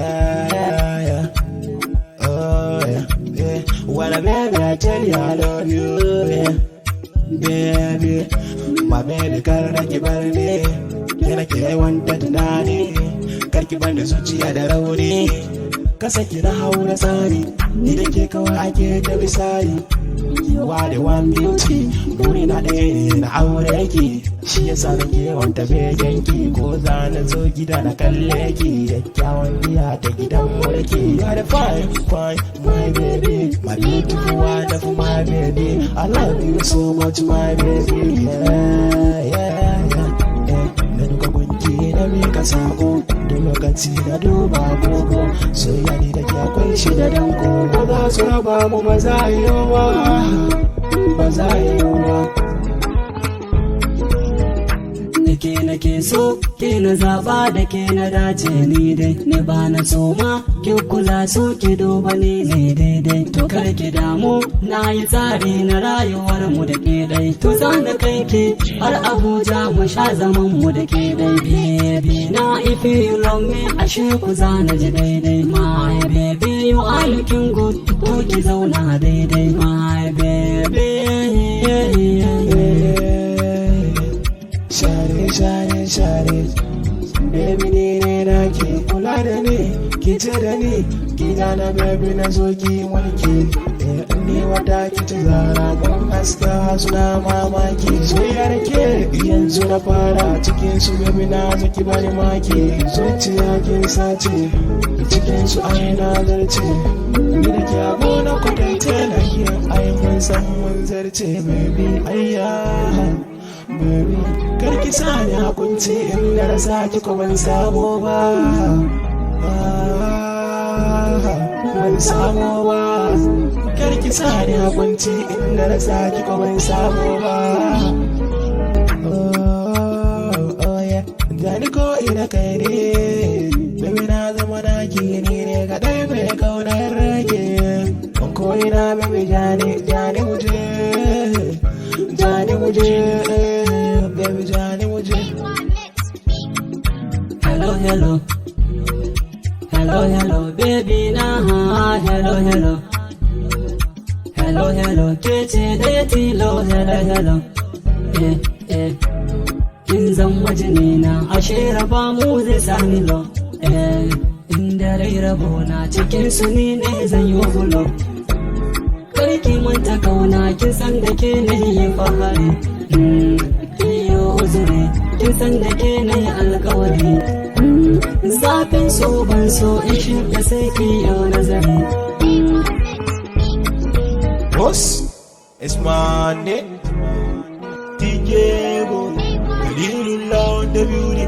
Yeah. Oh yeah, yeah. Well, baby, I tell you I love you, yeah. Baby, my baby, kar ki bar ni, yana ke wanta tunani, kar ki bar da zuciya da rauni, ka saki na haura tsari, ni da ke kawai ake ta misali. You are the one beauty, buri na ɗaya ne na aure ki, shi yasa nake wanta begen ki, ko za na zo gida na kalle ki, kyakkyawan biya ta gidan mulki. You are the fine, my baby, my beautiful, wonderful, my baby. I love you so much, my baby. Yeah. Na duka gunki na mika sako, da lokaci na duba agogo, soyayya ni da ke akwai shi da danko. Ba za su raba mu ba za a yi ba za a yi ba. Da ke nake so, ke na zaba da ke na dace ni dai, ni ba na so ma, ki kula so ki duba ni ne daidai. To kar ki damu, na yi tsari na rayuwar mu da ke dai. To za na kai ki har Abuja mu sha zaman mu da ke dai. Baby na if you love me, ashe ku za na ji daidai. My baby you are looking good, to ki zauna daidai. My baby Share, baby ne na ke kula da ni, ki ce da ni, gida na baby na zo ki mulki. Ni wata ki ta zara ban haska suna mamaki. Soyayyar ke yanzu na fara cikin su baby na zo ki bani maki. Zuciya kin sace cikin su ai na zarce, ni da ke abu na kwatance na iya ai mun san mun zarce baby ayya. Baby, karki sani hakunci in na rasa ki ko ban samu ba, ban samu ba. Karki sani hakunci in na rasa ki ko ban samu ba. Oh yeah, gani ko ina kai ne, baby na zama naki ni ne kadai mai kaunar rage. Ko ina baby jani muje, jani muje. Baby Johnny muje. Hello, baby na, hello, kece da tilo, hello, kin zama jinina, ashe raba mu zai sani lo, inda rai rabo na cikin su ni ne zan yi bulo. Karki manta kauna, kin san da ke ne yi fahari. Kin san da ke na yi alkawari, zafin so ban so in shiga sai ki yau nazari. Boss, it's Monday. DJ Go, Khalilullah on the beauty.